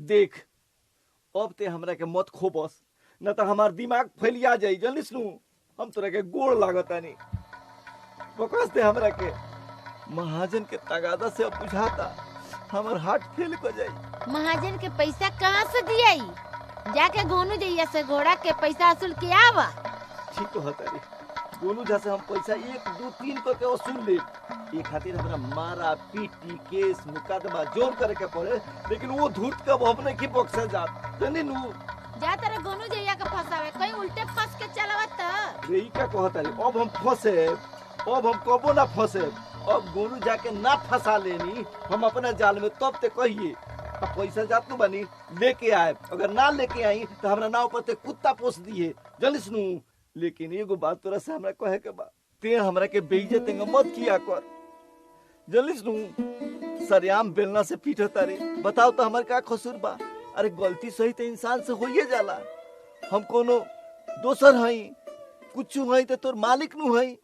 देख अब ते हमरा के मत खोबस, न तो हमार दिमाग फैलिया जाई। जनिस नु हम तोरा के गोड़ लागतानी, बकस दे हमरा के। महाजन के तगादा से अब बुझाता हमार हार्ट फेल हो जाई। महाजन के पैसा कहाँ से दियाई? जाके गोनू जइया से घोड़ा के पैसा वसूल के आवा। ठीक हो तारी, गोनू झा से हम पैसा 1 2 3 के वसूल ले। ये खातिर हमरा मारा पीटी केस मुकदमा जोर करे के पड़े, लेकिन वो धूत कब हमने की बक्सा जात तनी नु। जा तेरे गोनू जइया के फसावे, कहीं उल्टे फंस के चलावत। रे ई का कहता रे, अब हम फंसे, अब हम कबो ना फंसे। अब गोनू जाके ना फंसा लेनी हम अपना जाल में, तब ते कहिए अब पैसा जात नु बनी लेके आए। अगर ना लेके आई तो हमरा नाव पर ते कुत्ता पोस दिए। जनिस नु, लेकिन एगो बात तोरा से हमरा कहे के बा, ते हमरा के बेइज्जत मत किया कर। जनिस नु, सरेआम बेलना से पीटता रे, बताओ तो हमार का कसूर बा? अरे गलती सही तो इंसान से होइए जाला। हम कोनो दोसर हई, कुछ हई तो तोर मालिक नु हई।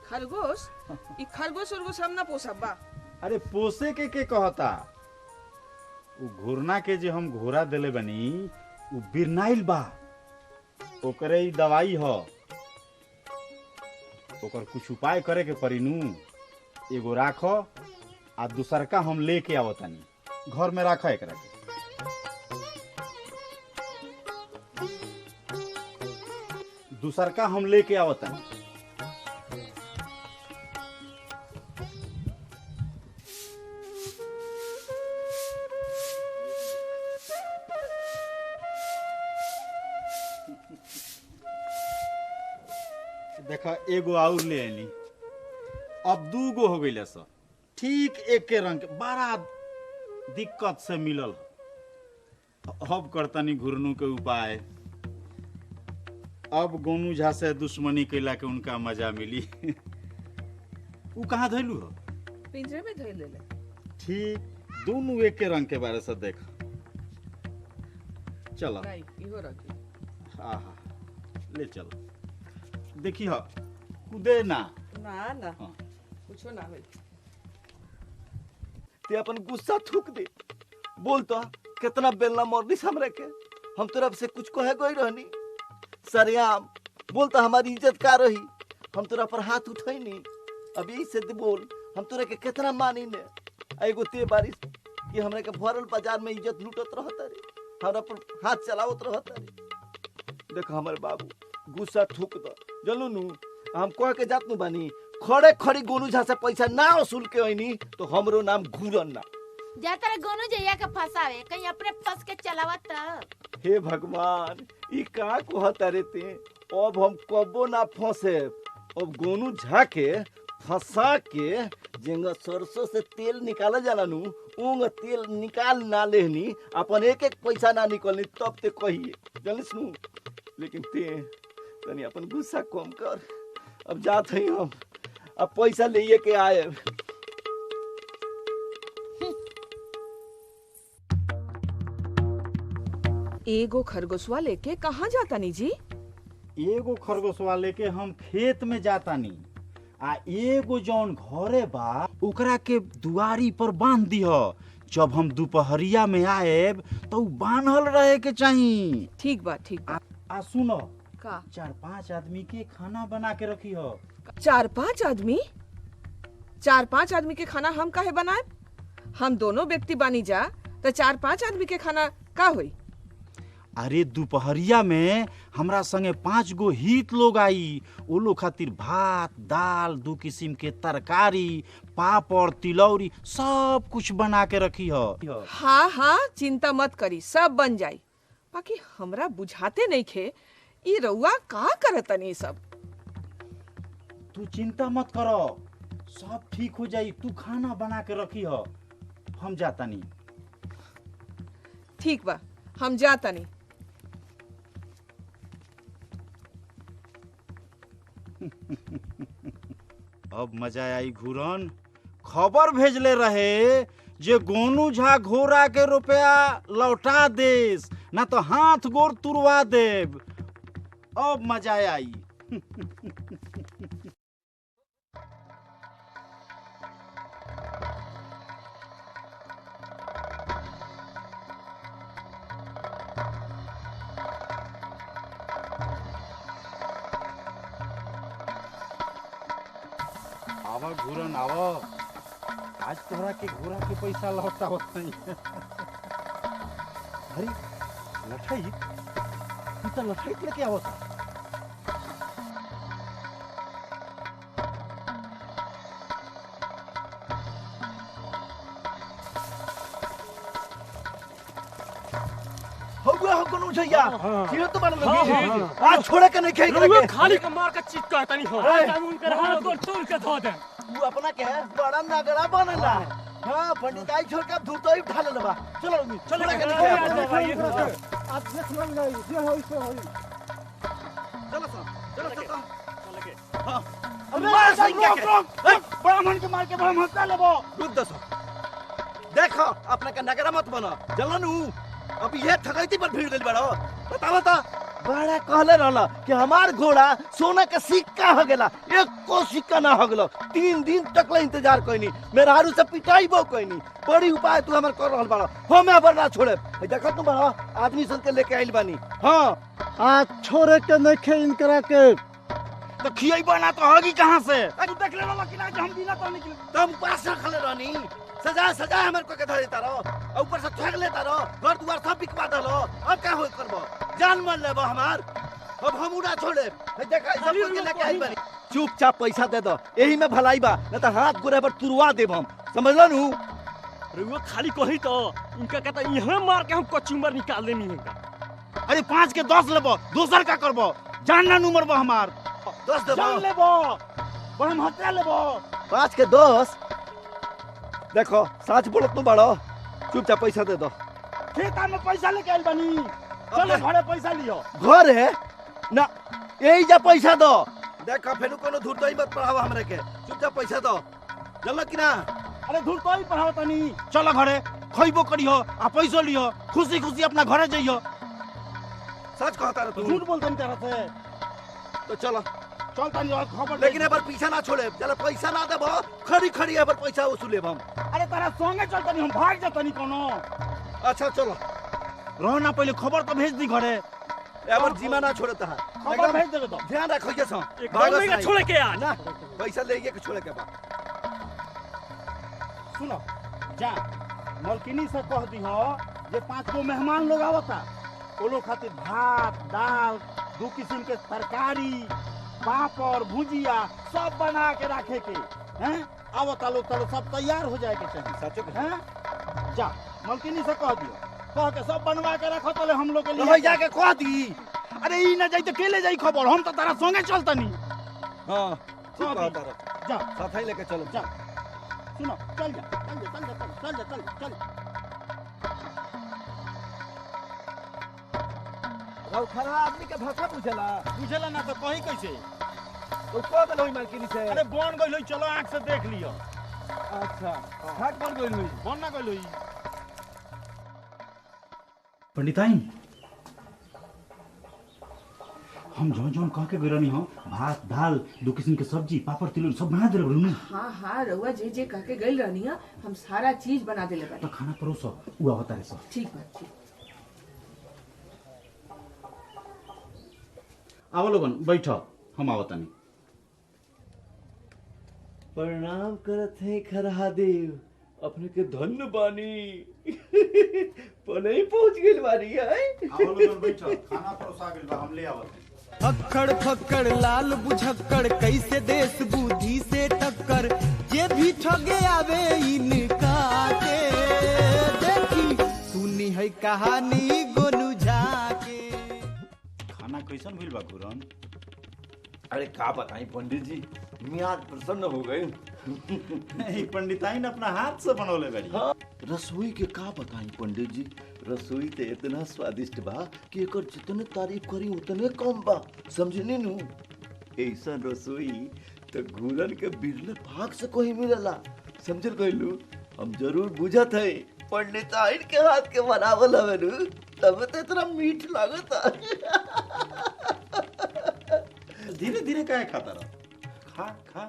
खरगोश? ई खरगोश उरगोश हम ना पोसब बा। अरे पोसे के कहता? उ घुरना के जे हम घोड़ा देले बनी उ बिरनाइल बा, ओकरे ई दवाई ह। ओकर कुछ उपाय करे के पड़ी नु। एगो राखो आ दूसरका हम लेके आवतानी, घर में राखो एकरा के। दूसरका हम लेके आवतानी। देखा एगो और ले आनी, अब 2 गो हो गई सब ठीक एक के रंग के, बड़ा दिक्कत से मिलल। अब करतनी घुरनू के उपाय। अब गोनू झा से दुश्मनी कैला के उनका मजा मिली। उ कहाँ धैलू हो? पिंजरे में धइल ले। ठीक दोनों एक के रंग के बारे से देख। चलो नहीं इहो रखी। हाँ हाँ ले चलो। देखी हो कूदे ना। ना ना हाँ। कुछो ना होई। ते अपन गुस्सा थूक दे। बोल तो कितना बेलना मरनिस हमरा के, हम तरफ से कुछ कहे गई रहनी? सरेआम बोल तो हमारी इज्जत का रही? हम तोरा पर हाथ उठैनी। अब यही से बोल, हम तोरा के कितना मानी ने। एगो ते बारिश कि हमरा के भरल बाजार में इज्जत लूटत रहता रे, हमरा पर हाथ चलावत रहता रे। देख हमर बाबू गुस्सा थूक दो। जलू नु हम कह के जात नु बानी, खड़े खड़ी गोनू झा से पैसा ना वसूल के आईनी तो हमरो नाम घूरन ना। जा तेरे गोनू जइया के फसावे, कहीं अपने फंस के चलावत। हे भगवान, ई का कहता रे ते? अब हम कबो ना फंसे। अब गोनू झा के फंसा के जेंगा सरसों से तेल निकाला जाला नु, उंग तेल निकाल ना लेहनी, अपन एक एक पैसा ना निकलनी, तब ते कहिए। जनिस नु, लेकिन ते तनी अपन गुस्सा कम कर। अब जात हई हम, अब पैसा लेके के आए। एगो खरगोशवा लेके कहाँ जाता नी जी? एगो खरगोशवा लेके हम खेत में जातानी, आ एगो जौन घरे बा ओकरा के दुआरी पर बांध दिह। जब हम दोपहरिया में आएब तो उ बांधल रहे के चाहिए। ठीक बा ठीक बा। आ सुनो, का 4-5 आदमी के खाना बना के रखी हो। 4-5 आदमी? 4-5 आदमी के खाना हम काहे बनाए? हम दोनों व्यक्ति बानी जा, तो 4-5 आदमी के खाना का होई? अरे दोपहरिया में हमरा संगे 5 गो हित लोग आई। वो लोग खातिर भात दाल 2 किस्म के तरकारी पापड़ तिलौरी सब कुछ बना के रखी हो। हाँ हाँ चिंता मत करी, सब बन जाई। बाकी हमरा बुझाते नहीं खे ई रउआ का करतनी सब। तू चिंता मत करो, सब ठीक हो जाई। तू खाना बना के रखी हो, हम जाता नहीं। ठीक बा, हम जाता नहीं। अब मजा आई घूरन। खबर भेजले रहे जे गोनू झा घोड़ा के रुपया लौटा देस, ना तो हाथ गोर तुरवा देब। अब मजा आई। आवा घूरन आवा, आज तोहरा के घोड़ा के पैसा लौटावत नहीं। अरे लठाई, तू तो लठाई लेके आवता। हो कोनो छैया किरो तो बन हाँ, लगी हाँ, आज छोड़े के नहीं खेल रउआ के खाली के मार के चित्का तनी हो आज हम उनकर हाथ गोड़ तोड़ के धो दे। तू अपना के बड़ा नगड़ा बनला। हां पंडित आई छोड़ के धूतो ही उठा ले बा। चलो चलो के नहीं खेल आज देख मन गई जे होई से होई। चलो चलो चलो हां अब मार सही के ब्राह्मण के मार के ब्राह्मण हत्या लेबो। रुक दसो देखो अपना के नगड़ा मत बना जलनू। अब ये ठगैती पर भीड़ गइल बड़ो। बताओ तो बड़ा कहले रहला कि हमार घोड़ा सोना के सिक्का हो गेला, एक को सिक्का ना हो गेलो। 3 दिन तक इंतजार कोइनी, मेरा हारू से पिटाइबो कोइनी। बड़ी उपाय तू हमर कर रहल बड़ा। हम अबर ना छोड़े। देखो तू बड़ा आदमी सन के लेके आइल बानी। हां आज छोड़े के नहीं खे इनकरा के तो खियाई बना तो होगी कहां से? तू देख ले वाला कि ना हम बिना तो निकल। तुम पास रखले रहनी। सजा सजा हमर को के धरे तारो, ऊपर से ठग लेता रहो, घर दुआर सब बिकवा दलो। अब का होय करबो? जान मान लेबो हमार। अब हम उड़ा छोड़े। देखा सब कोई के लेके आई बानी। चुपचाप पैसा दे दो, यही में भलाई बा, न त हाथ गोरे पर तुरवा देब हम। समझलो नु? रउआ खाली कही तो इनका कहता यहां मार के हम कचुमर निकाल देनी है का। अरे 5 के 10 लेबो, दोसर का करबो? जान ना नंबर बा हमार। 10 देबो। जान लेबो, ब्रह्म हत्या लेबो। 5 के 10। देखो सच बोलत तू बड़ो। चुपचाप पैसा दे दो। खेता में पैसा लेके आइल बानी। चलो घरे पैसा लियो। घर है ना, यही जा पैसा दो। देखो फेनु कोनो धुरतो ही मत पढ़ावा हमरे के। चुपचाप पैसा दो। चलो कि ना? अरे धूल तो ही पढ़ाओ तनी। चलो घरे खइबो करियो आ पैसो लियो, खुशी खुशी अपना घरे जइयो। सच कहता रे तू। झूठ बोलतन तरह से। तो चलो चल तनी और खबर। लेकिन एबर पीछा ना छोड़े। चलो पैसा ना देबो, खड़ी खड़ी एबर पैसा वसूलेब हम। अरे तारा संगे चल तनी, हम भाग जतनी कोनो। अच्छा चलो रहो ना, पहले खबर तो भेज दी घरे। एबर जीमा ना छोड़े तहां। खबर भेज देबे तो। ध्यान रखिए सो। एकदम नहीं छोड़े के आज। ना पैसा लेके के छोड़े के बा। सुनो जा मलकिनी से कह दी हो जे 5 गो मेहमान लोग आवता, वो लोग खातिर भात दाल 2 किस्म के तरकारी पापड़ भुजिया सब बना के रखे के हैं। आवता लोग तो सब तैयार हो जाए के चाहिए। सचो के हैं जा मलकिनी से कह दियो, कह के सब बनवा के रखो तो हम लोग के तो लिए। भाई जाके कह दी। अरे ई ना जाई तो के ले जाई खबर, हम तो तारा संगे चलतनी। हां ठीक कह दी। कहता रे। जा साथ ही लेके चलो। जा सुनो चल जा चल जा चल जा चल जा चल चल। रौ खरा आदमी के भाषा पूछला। बुझला ना तो कहीं कैसे? तो कह देलो मालकिनी से। अरे बन गइल होई, चलो आंख से देख लियो। अच्छा हाथ बन गइल हुई। बन ना गइल होई। पंडिताइन हम जौन जौन कह के गइरनी हो, भात दाल 2 किस्म के सब्जी पापड़ तिलौरी सब बना दे रहलू। हाँ हाँ रउआ जे जे कह के गइल रहनी है, हम सारा चीज बना देले बानी। तो खाना परोसो, उ आवता रे सब। ठीक बा ठीक। आओ लोगन बैठो, हम आवतानी। प्रणाम करत है खरहा देव, अपने के धन्य बानी। पले ही पहुंच गेल बानी है। आओ लोगन बैठो, खाना परोसा गेल बा, हम ले आवत। फक्कड़ फक्कड़ लाल बुझक्कड़ कैसे देश बुद्धि से टक्कर, ये भी ठगे आवे इनका के। देखी सुनी है कहानी गोनू झा के। खाना कैसन भइल बा घुरन? अरे का बताई पंडित जी, मियाद प्रसन्न हो गए। ई पंडिताई ने अपना हाथ से बनौले बड़ी। हाँ, रसोई के का बताई पंडित जी, रसोई तो इतना स्वादिष्ट बा कि एकर जितने तारीफ करी उतने कम बा, समझनी नु। ऐसा रसोई तो घूरन के बिरले भाग से कोई मिलेला, समझल गइलू। हम जरूर बुझत है पंडिताई के हाथ के बनावल हवे नु, तब तो इतना मीठ लागता। धीरे धीरे काहे खाता रहो, खा खा।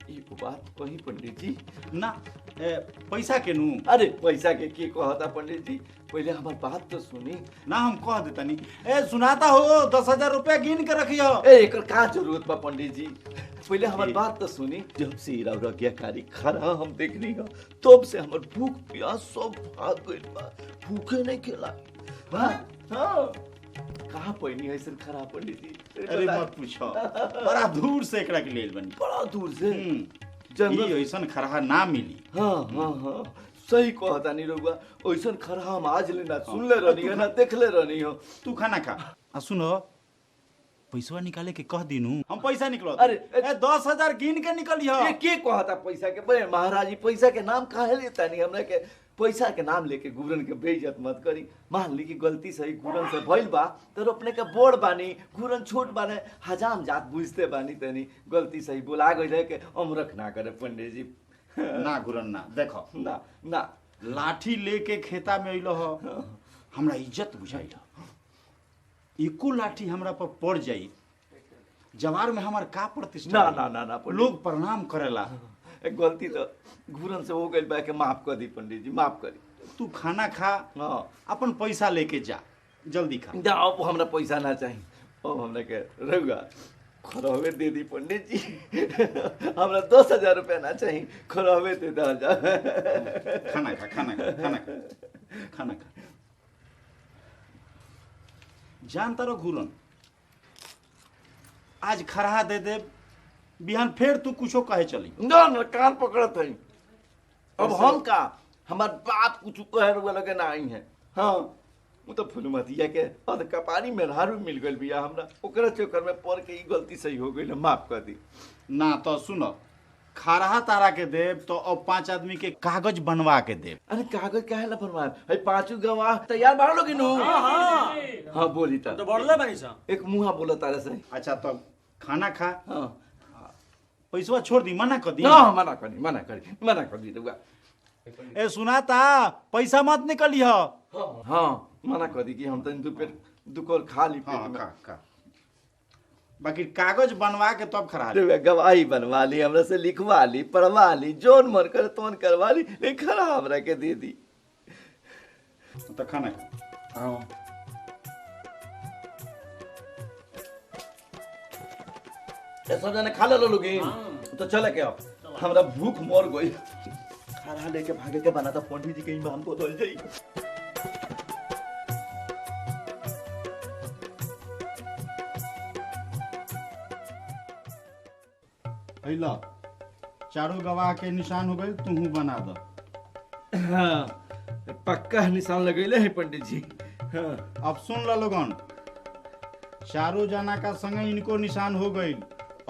ये बात कही पंडित जी ना पैसा के नू। अरे पैसा के कहता पंडित जी, पहले हमार बात तो सुनी ना, हम कह देतनी। सुनाता हो 10,000 रुपया गिन के रखियो। एकर का जरूरत बा पंडित जी, पहले हमार बात तो सुनी। जब से हीरा कारी खरा हम देखनी हो, तब से हमार भूख प्यास सब भाग गइल बा, भूखे नहीं खेला। हाँ कहाँ पैनी ऐसे खरा पंडित जी? अरे मत पूछो, बड़ा दूर से एकरा के लेल बनी, बड़ा दूर से जंगल ऐसन खरहा ना मिली। हाँ हाँ हाँ सही कहता नहीं रहुआ, ऐसा खरा हम आज लेना सुन ले रहनी है ना देख ले रहनी हो। तू खाना खा। आ सुनो, पैसा निकाले के कह दिनू, हम पैसा निकलो। अरे 10,000 गिन के निकलियो। ये के कहता पैसा के? बे महाराज जी पैसा के नाम काहे लेता नहीं? हमरा के पैसा के नाम लेके गुरन के बेइज्जत मत करी। मान ली कि गलती सही गुरन से भइल बा तो अपने के बोड़ बानी, गुरन छोट बाने, हजाम जात बुझते बानी, तनी गलती सही बोला गई है के अमरख ना करे पंडित जी। ना गुरन ना, देखो ना ना लाठी लेके खेता में अइलो हो, हमरा इज्जत बुझाइल हो। एको लाठी हमरा पर पड़ जाई, जवार में हमार का प्रतिष्ठा? ना ना ना ना लोग प्रणाम करेला। गलती तो घूरन से हो गई बा के माफ कर दी पंडित जी, माफ करी। तू खाना खा, हाँ अपन पैसा लेके जा, जल्दी खा। जा, अब हमरा पैसा ना चाहिए, अब हमरा के रहुआ खरहवे दे दी पंडित जी। हमरा 10,000 रुपया ना चाहिए, खरहवे दे दा जा। खाना खा, खाना खा, खाना खा, खाना खा। जानता रहो घूरन, आज खरहा दे दे, बिहान फिर तू कुछो कहे चली। ना ना कान पकड़त है। अब हम का, हमार बाप कुछ कहे रुआ लगे ना आई है। हाँ वो तो फुलमतिया के अध कपारी में हारू मिल गई बिया हमरा, ओकरा चक्कर में पड़ के ई गलती सही हो गई, माफ कर दी। ना तो सुनो, खरहा तारा के देव तो अब 5 आदमी के कागज बनवा के देव। अरे कागज काहे ला बनवाए? है पांचों गवाह तैयार बाड़ लोगे नु? हाँ बोली तो बढ़ले बनी सा। एक मुहा बोला तारे से। अच्छा तो खाना खा, हाँ पैसा छोड़ दी, मना कर दी। ना मना कर दी रुआ। ए सुनाता, पैसा मत निकलियो। हाँ मना कर दी कि हम तो दुकोर खा ली पेट हाँ, में। खा। बाकी कागज बनवा के तब खरा। गवाही बनवा ली, हमरा से लिखवा ली, पढ़वा ली, जोन मन करे तोन करवा ली, लेकिन खरा हमरा के दे दी। तो खाना खा। हाँ सब जने खा लो लोगी तो चले के अब हमरा भूख मर गई। खरा लेके भागे के बना था पंडित जी के ईमान बदल जाई। अइला चारों गवाह के निशान हो गए, तू बना दो। हाँ पक्का निशान लगेले है पंडित जी। हाँ अब सुन लो लोगन, चारों जना का संगे इनको निशान हो गई।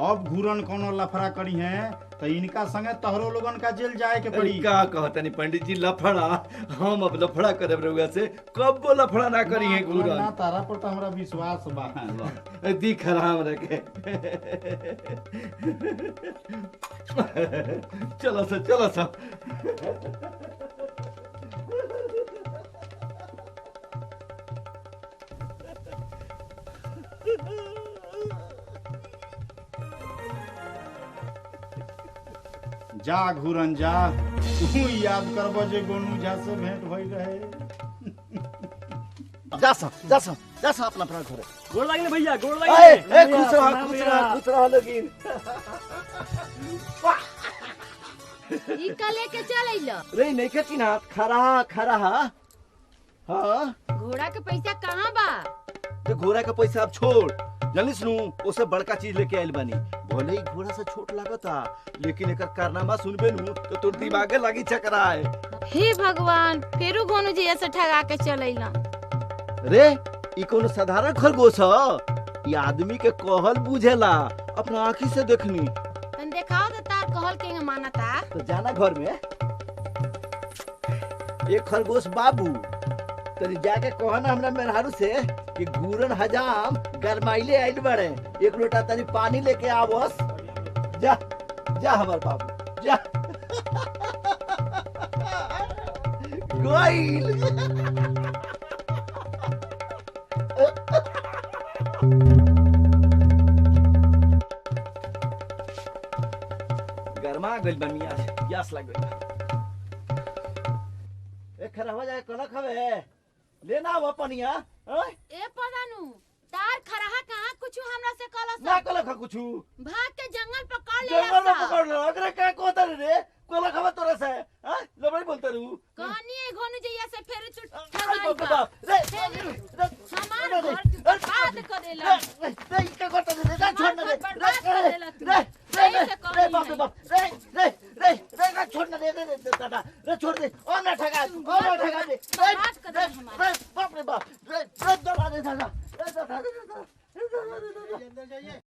अब घूरन कोनो लफड़ा करी है तो इनका संगे तहरो लोगन का जेल जाए के पड़ी। का कहता नहीं पंडित जी लफड़ा? हम अब लफड़ा करे रहुआ से कब वो लफड़ा ना करी है ना घूरन। तारा पर तो हमरा विश्वास बा। दिख रहा हमरा के। चलो सा जा घूरन जा, तू याद करबो जे गोनू झा से भेंट भई रहे। जा सा अपना घर। गोड़ लागिले भैया, गोड़ ए लागिले। खुश रहा लगिन। ई का लेके चल अइलो? रे नहीं के चिन्हा खरा हाँ घोड़ा के पैसा कहाँ बा? तो घोड़ा का पैसा अब छोड़, जानी सुनू उसे बड़का चीज लेके आइल बानी। भले ही घोड़ा से छोट लागता, लेकिन एकर कारनामा सुनबे नु तो तोर दिमागे लागी चकराए। हे भगवान, फेरू गोनू जी ऐसे ठगा के चल अइला। रे ई कोनो साधारण खरगोश ह? ई आदमी के कहल बुझेला अपना आँखी से देखनी। तन देखाओ तो तार कहल के मानता। तो जाना घर में एक खरगोश बाबू तनी जाके कहना हमरा मेहरारू से कि घूरन हजाम गरमाइले आइल बड़े, एक लोटा तनी पानी लेके आवस। जा जा हमार बाबू जा। गोइल गरमा गइल बा मियाँ, प्यास लग गइल। ए खरा हो जाए कनक हवे लेना हुआ पनिया। ए पदानु तार खराहा कहाँ कुछ हमरा से कलस ना कलक कुछु भाग के जंगल पकड़ ले। जंगल में पकड़ लो। अगरे क्या कहता रे कलक हवा तोरा से हां लबड़ी बोलता रू कहानी है घोनु जइया से फेर चुट अरे बाप रे बाप रे सामान बर्बाद कर देला। रे क्या करता रे ना छोड़ना रे रे रे बाप रे बाप रे ना छोड़ना रे दादा रे छोड़ दे और ना ठगा दे रे बाप रे बाप रे दादा रे दादा